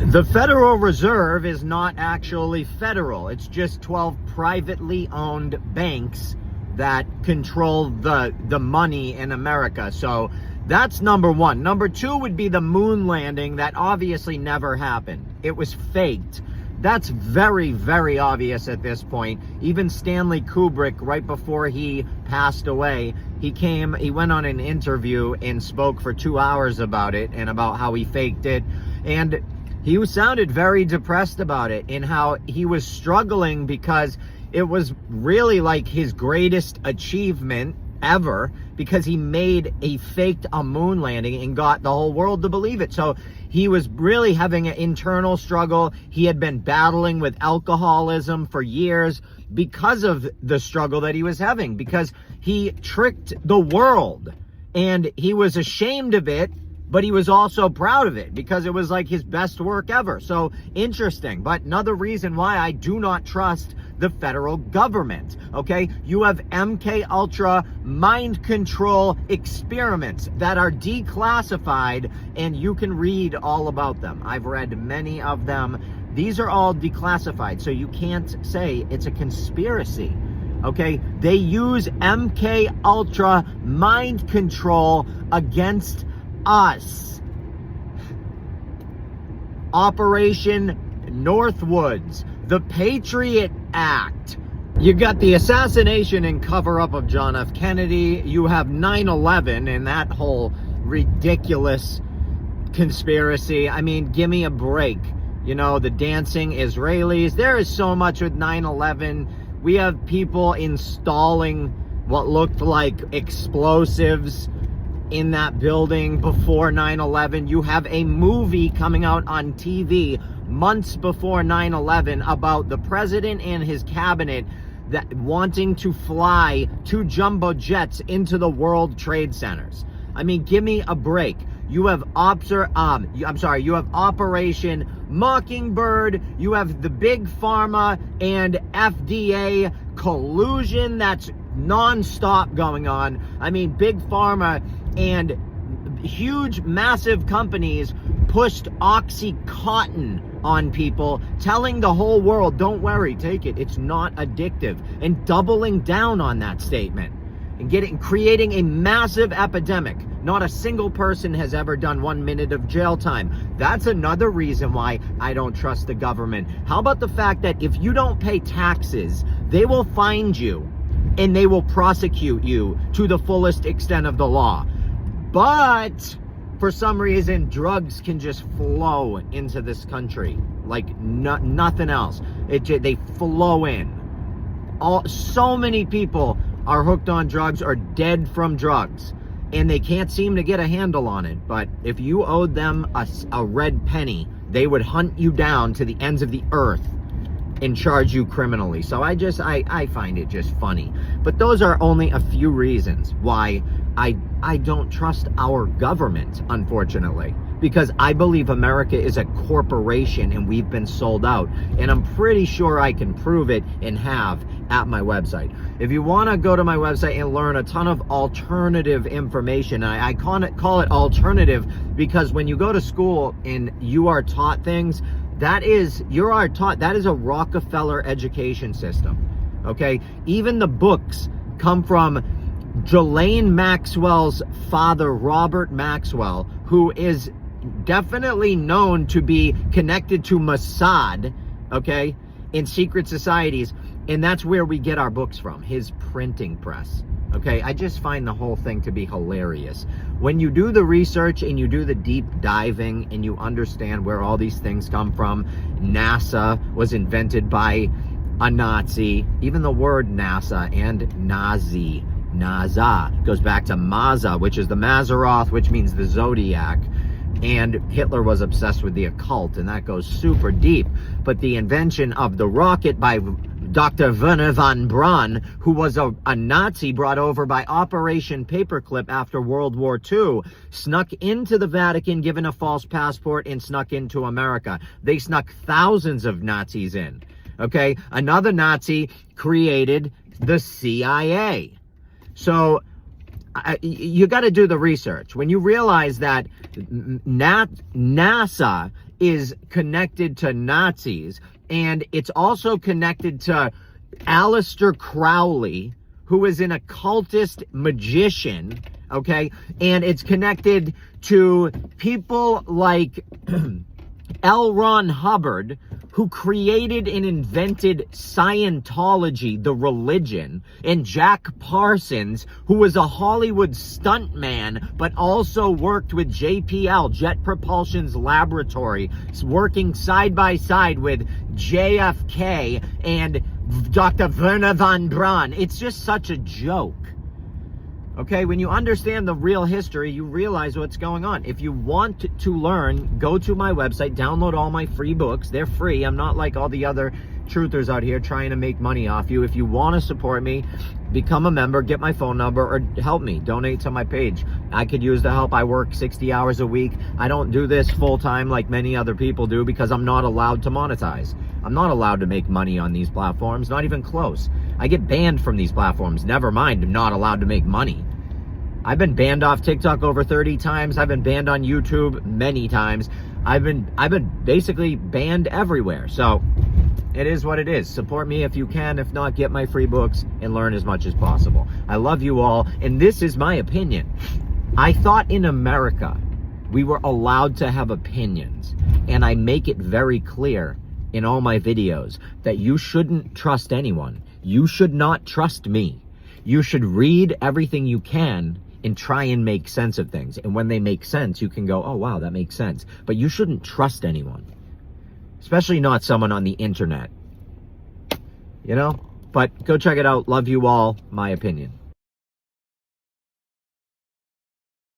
The Federal Reserve is not actually federal. It's just 12 privately owned banks that control the money in America. So that's number one. Number two would be the moon landing that obviously never happened. It was faked. That's very, very obvious at this point. Even Stanley Kubrick, right before he passed away, he went on an interview and spoke for 2 hours about it and about how he faked it. And he sounded very depressed about it and how he was struggling because it was really like his greatest achievement ever, because he faked a moon landing and got the whole world to believe it. So he was really having an internal struggle. He had been battling with alcoholism for years because of the struggle that he was having, because he tricked the world and he was ashamed of it, but he was also proud of it because it was like his best work ever. So interesting. But another reason why I do not trust the federal government, okay? You have MK Ultra mind control experiments that are declassified, and you can read all about them. I've read many of them. These are all declassified, so you can't say it's a conspiracy, okay? They use MK Ultra mind control against us. Operation Northwoods, the Patriot Act. You got the assassination and cover-up of John F. Kennedy. You have 9/11 and that whole ridiculous conspiracy. I mean, give me a break. You know, the dancing Israelis. There is so much with 9/11. We have people installing what looked like explosives in that building before 9/11. You have a movie coming out on TV months before 9/11 about the president and his cabinet that wanting to fly 2 jumbo jets into the World Trade Centers. I mean, give me a break. You have you have Operation Mockingbird. You have the big Pharma and FDA collusion that's non-stop going on. I mean, big Pharma and huge, massive companies pushed Oxycontin on people, telling the whole world, don't worry, take it, it's not addictive, and doubling down on that statement and creating a massive epidemic. Not a single person has ever done 1 minute of jail time. That's another reason why I don't trust the government. How about the fact that if you don't pay taxes, they will find you and they will prosecute you to the fullest extent of the law. But for some reason, drugs can just flow into this country like nothing else. They flow in. So many people are hooked on drugs or dead from drugs, and they can't seem to get a handle on it. But if you owed them a red penny, they would hunt you down to the ends of the earth and charge you criminally. So I find it just funny. But those are only a few reasons why I don't trust our government, unfortunately, because I believe America is a corporation and we've been sold out. And I'm pretty sure I can prove it and have at my website. If you want to go to my website and learn a ton of alternative information, and I call it alternative because when you go to school and you are taught things, that is a Rockefeller education system, okay? Even the books come from Ghislaine Maxwell's father, Robert Maxwell, who is definitely known to be connected to Mossad, okay, in secret societies, and that's where we get our books from, his printing press, okay? I just find the whole thing to be hilarious. When you do the research and you do the deep diving and you understand where all these things come from, NASA was invented by a Nazi. Even the word NASA and Nazi, NASA, goes back to Maza, which is the Mazzaroth, which means the zodiac. And Hitler was obsessed with the occult, and that goes super deep. But the invention of the rocket by Dr. Werner von Braun, who was a Nazi brought over by Operation Paperclip after World War II, snuck into the Vatican, given a false passport, and snuck into America. They snuck thousands of Nazis in, okay? Another Nazi created the CIA. So you got to do the research. When you realize that NASA is connected to Nazis, and it's also connected to Aleister Crowley, who is an occultist magician, okay? And it's connected to people like L. Ron Hubbard, who created and invented Scientology, the religion, and Jack Parsons, who was a Hollywood stuntman, but also worked with JPL, Jet Propulsion's laboratory, working side by side with JFK and Dr. Werner von Braun. It's just such a joke. Okay, when you understand the real history, you realize what's going on. If you want to learn, go to my website, download all my free books. They're free. I'm not like all the other truthers out here trying to make money off you. If you want to support me, become a member, get my phone number, or help me, donate to my page. I could use the help. I work 60 hours a week. I don't do this full time like many other people do because I'm not allowed to monetize. I'm not allowed to make money on these platforms, not even close. I get banned from these platforms, never mind not allowed to make money. I've been banned off TikTok over 30 times. I've been banned on YouTube many times. I've been basically banned everywhere. So it is what it is. Support me if you can. If not, get my free books and learn as much as possible. I love you all, and this is my opinion. I thought in America we were allowed to have opinions, and I make it very clear in all my videos that you shouldn't trust anyone. You should not trust me. You should read everything you can and try and make sense of things. And when they make sense, you can go, oh, wow, that makes sense. But you shouldn't trust anyone, especially not someone on the internet, you know? But go check it out. Love you all. My opinion.